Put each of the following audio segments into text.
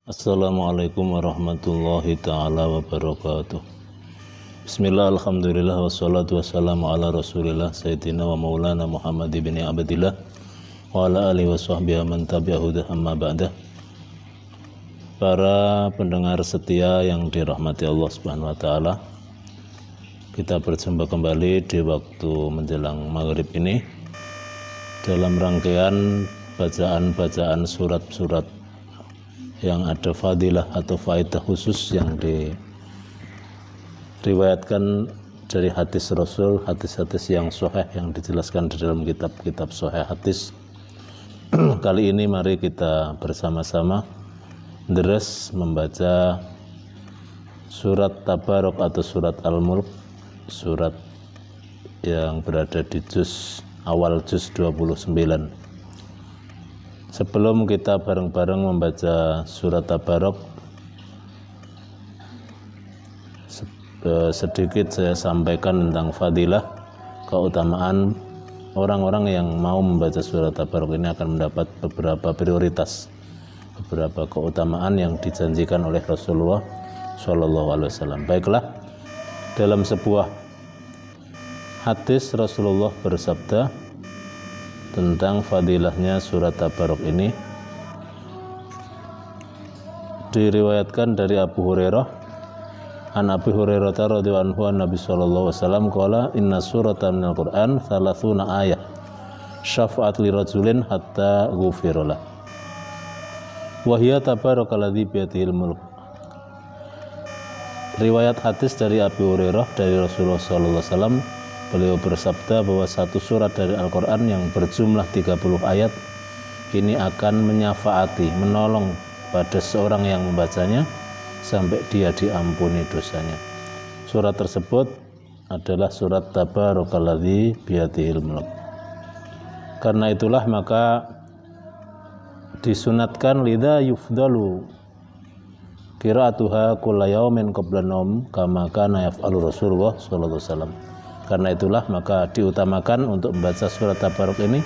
Assalamualaikum warahmatullahi ta'ala wabarakatuh. Bismillah, alhamdulillah, wassalatu wassalamu ala rasulillah Sayyidina wa maulana Muhammad ibn Abdillah wa ala alihi wa sahbihi man tabi'ahudah amma ba'dah. Para pendengar setia yang dirahmati Allah subhanahu wa ta'ala, kita berjumpa kembali di waktu menjelang maghrib ini dalam rangkaian bacaan-bacaan surat-surat yang ada fadilah atau faedah khusus yang diriwayatkan dari hadis Rasul, hadis-hadis yang sahih yang dijelaskan di dalam kitab-kitab sahih hadis. Kali ini mari kita bersama-sama deres membaca surat Tabarok atau surat Al-Mulk, surat yang berada di awal juz 29. Sebelum kita bareng-bareng membaca surat Tabarok, sedikit saya sampaikan tentang fadilah, keutamaan orang-orang yang mau membaca surat Tabarok ini akan mendapat beberapa prioritas, beberapa keutamaan yang dijanjikan oleh Rasulullah SAW. Baiklah, dalam sebuah hadis Rasulullah bersabda tentang fadilahnya surat Tabarok ini, diriwayatkan dari Abu Hurairah, an Abi Hurairah radhiyallahu anhu Nabi sallallahu alaihi wasallam qala inna suratan minal Qur'an 30 ayah syafa'at li rajulin hatta ghufira lah wa hiya tabarakalladzi biyadihil mulk. Riwayat hadis dari Abu Hurairah dari Rasulullah sallallahu alaihi wasallam, beliau bersabda bahwa satu surat dari Al-Quran yang berjumlah 30 ayat ini akan menyafaati, menolong pada seorang yang membacanya sampai dia diampuni dosanya. Surat tersebut adalah surat Tabarakalladzi biyadihil mulk. Karena itulah maka disunatkan lidha yufdalu qiraatuha kulla yaumin qabla naum kama kana yaf'alu Rasulullah sallallahu alaihi wasallam. Karena itulah maka diutamakan untuk membaca surat Tabarok ini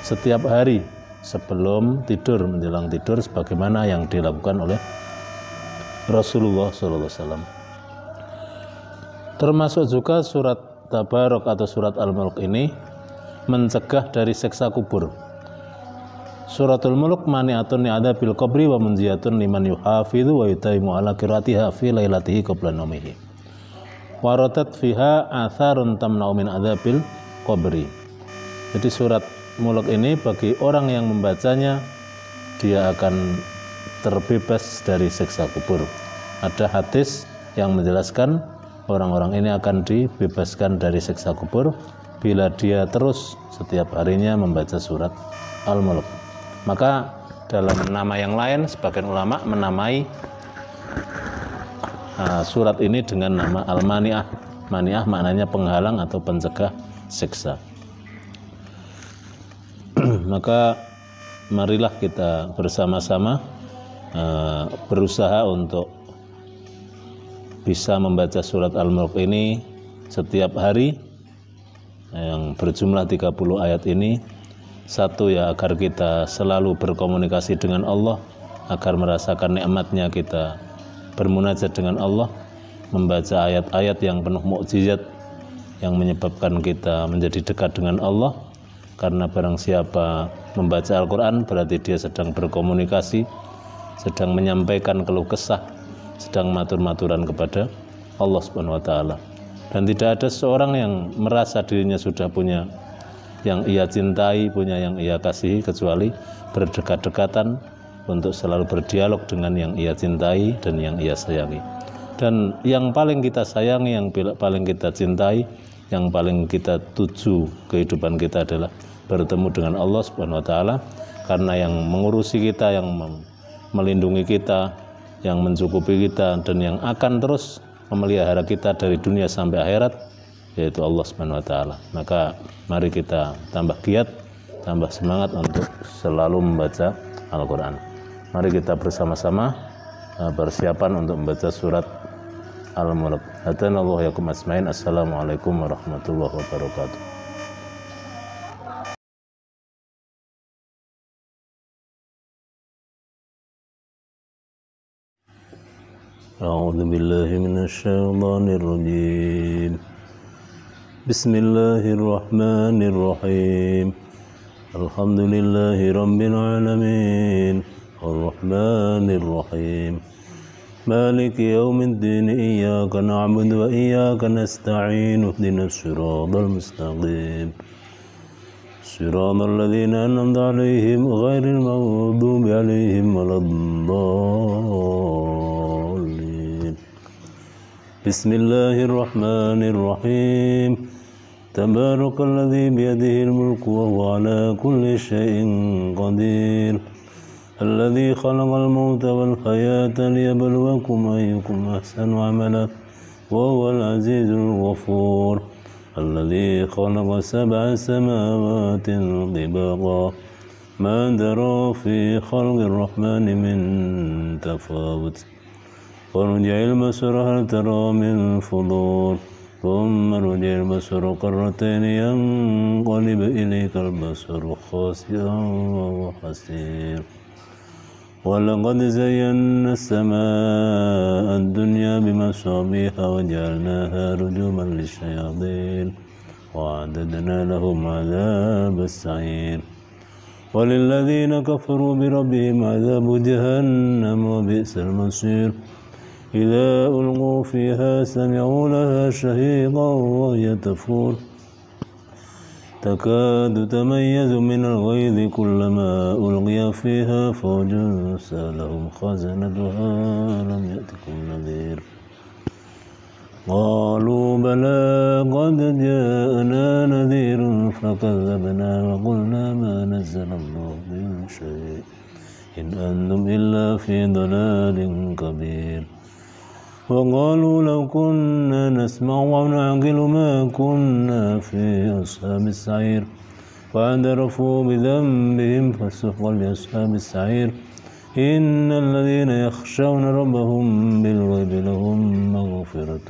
setiap hari sebelum tidur, menjelang tidur, sebagaimana yang dilakukan oleh Rasulullah SAW. Termasuk juga surat Tabarok atau surat Al-Mulk ini mencegah dari siksa kubur. Suratul Mulk mani'atun ni'adabil qabri wa munziyatun liman yuhafidhu wa yutaimu ala qiraatiha fi lailatihi qabla naumihi. Waradat fiha atharun tamna'u min adzabil qabri. Jadi surat Mulk ini bagi orang yang membacanya dia akan terbebas dari siksa kubur. Ada hadis yang menjelaskan orang-orang ini akan dibebaskan dari siksa kubur bila dia terus setiap harinya membaca surat Al-Mulk. Maka dalam nama yang lain sebagian ulama menamai surat ini dengan nama Al-Mani'ah. Mani'ah maknanya penghalang atau pencegah siksa. Maka marilah kita bersama-sama berusaha untuk bisa membaca surat Al-Mulk ini setiap hari yang berjumlah 30 ayat ini. Satu, ya, agar kita selalu berkomunikasi dengan Allah, agar merasakan nikmatnya kita bermunajat dengan Allah, membaca ayat-ayat yang penuh mukjizat yang menyebabkan kita menjadi dekat dengan Allah. Karena barang siapa membaca Al-Quran berarti dia sedang berkomunikasi, sedang menyampaikan keluh kesah, sedang matur-maturan kepada Allah Subhanahu wa taala. Dan tidak ada seorang yang merasa dirinya sudah punya yang ia cintai, punya yang ia kasihi, kecuali berdekat-dekatan untuk selalu berdialog dengan yang ia cintai dan yang ia sayangi. Dan yang paling kita sayangi, yang paling kita cintai, yang paling kita tuju kehidupan kita adalah bertemu dengan Allah Subhanahu wa taala, karena yang mengurusi kita, yang melindungi kita, yang mencukupi kita, dan yang akan terus memelihara kita dari dunia sampai akhirat, yaitu Allah Subhanahu wa taala. Maka mari kita tambah giat, tambah semangat untuk selalu membaca Al-Quran. Mari kita bersama-sama persiapan untuk membaca surat Al-Mulk. Hadanallahu yakum asmain. Assalamualaikum warahmatullahi wabarakatuh. أعوذ بالله من الشيطان الرجيم بسم الله الرحمن الرحيم الحمد لله رب العالمين الرحمن الرحيم مالك يوم الدين إياك نعبد وإياك نستعين اهدنا الصراط المستقيم صراط الذين أنعمت عليهم غير المغضوب عليهم ولا الضالين بسم الله الرحمن الرحيم تبارك الذي بيده الملك وهو على كل شيء قدير الذي خلق الموت والحياة ليبلوكم أيكم أحسن عملا وهو العزيز الغفور الذي خلق 7 سماوات طباقا ما ترى في خلق الرحمن من تفاوت ورجع البصر هل ترى من فضول ثم رجع البصر كرتين ينقلب إليك البصر خاسئا وهو حسير ولقد زينا السماء الدنيا بمصابيح وجعلناها رجوما للشياطين وأعددنا لهم عذاب السعير وللذين كفروا بربهم عذاب جهنم وبئس المصير إذا ألقوا فيها سمعوا لها شهيقا وهي تفور تكاد تميز من الغيظ كلما ألقي فيها فوج سألهم خزنتها لم يأتكم نذير قالوا بلى قد جاءنا نذير فكذبنا وقلنا ما نزل الله من شيء إن أنتم إلا في ضلال كبير وقالوا لو كنا نسمع ونعقل ما كنا في أصحاب السعير فاعترفوا بذنبهم فسحقا لأصحاب السعير إن الذين يخشون ربهم بالغيب لهم مغفرة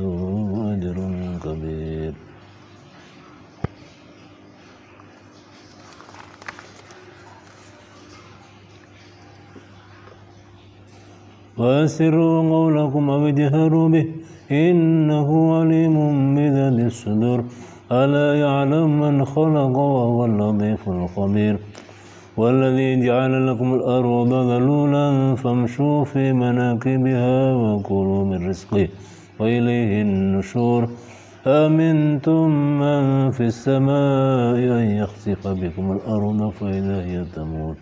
وأجر كبير وأسروا قولكم أو اجهروا به إنه عليم بذات الصدور ألا يعلم من خلق وهو اللطيف الخبير والذي جعل لكم الأرض ذلولا فامشوا في مناكبها وكلوا من رزقه وإليه النشور أمنتم من في السماء أن يخسف بكم الأرض فإذا هي تمور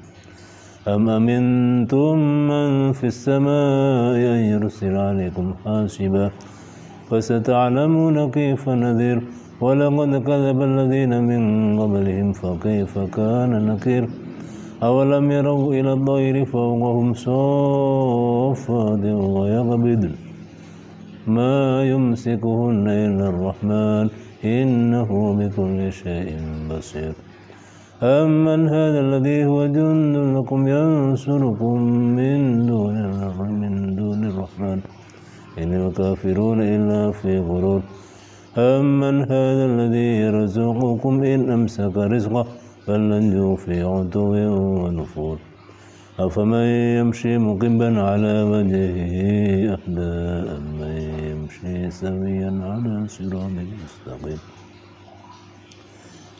أم أمنتم من في السماء أن يرسل عليكم حاسبا فستعلمون كيف نذير ولقد كذب الذين من قبلهم فكيف كان نكير أولم يروا إلى الطير فوقهم صافات ويقبضن ما يمسكهن إلا الرحمن إنه بكل شيء بصير أمن هذا الذي هو جند لكم ينصركم من دون الرحمن إن الكافرون إلا في غرور أمن هذا الذي يرزقكم إن أمسك رزقه بل لجوا في عتو ونفور أفمن يمشي مقبا على وجهه أهدى أمن يمشي سويا على صراط مستقيم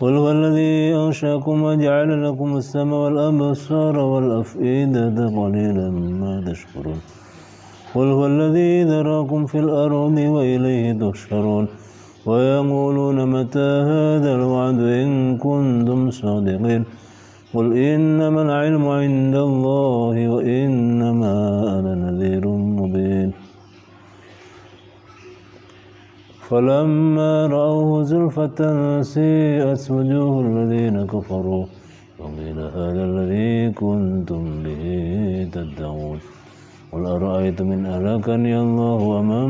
قل هو الذي أنشأكم وجعل لكم السمع والأبصار والأفئدة قليلا ما تشكرون قل هو الذي ذراكم في الأرض وإليه تحشرون ويقولون متى هذا الوعد إن كنتم صادقين قل إنما العلم عند الله وإنما أنا نذير مبين فلما رأوه زلفة سيئت وجوه الذين كفروا وقيل هذا الذي كنتم به تدعون قل أرأيتم إن أهلكني الله ومن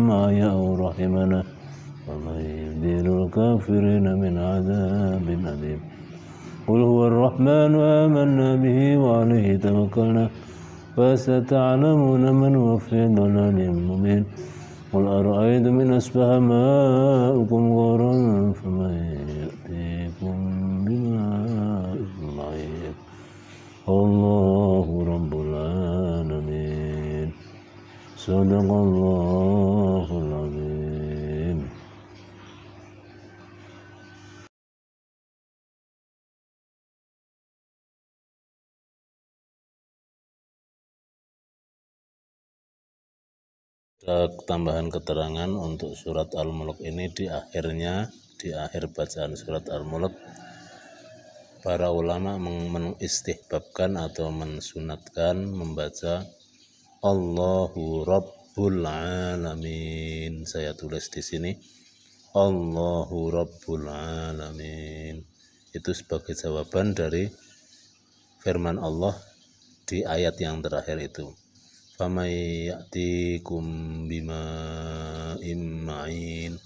معي أو رحمنا ومن يبدل الكافرين من عذاب أليم قل هو الرحمن آمنا به وعليه توكلنا فستعلمون من هو في ضلال مبين قل أرأيتم إن أصبح ماؤكم غورا فمن يأتيكم بماء معين الله رب العالمين Sadaqallahul azim. Ada tambahan keterangan untuk surat Al-Mulk ini di akhir bacaan surat Al-Mulk, para ulama mengistihbabkan atau mensunatkan membaca Allahu Rabbul Alamin. Saya tulis di sini Allahu Rabbul Alamin. Itu sebagai jawaban dari firman Allah di ayat yang terakhir itu. Famay ya'tikum bima'in ma'in.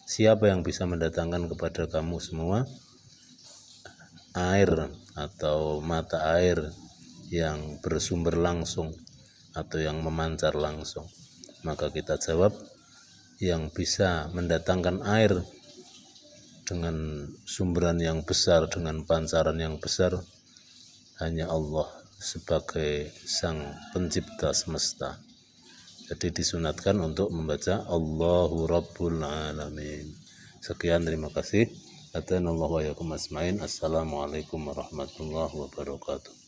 Siapa yang bisa mendatangkan kepada kamu semua air atau mata air yang bersumber langsung atau yang memancar langsung? Maka kita jawab, yang bisa mendatangkan air dengan sumberan yang besar, dengan pancaran yang besar, hanya Allah sebagai sang pencipta semesta. Jadi disunatkan untuk membaca Allahu Rabbul Alamin. Sekian, terima kasih. Assalamualaikum warahmatullahi wabarakatuh.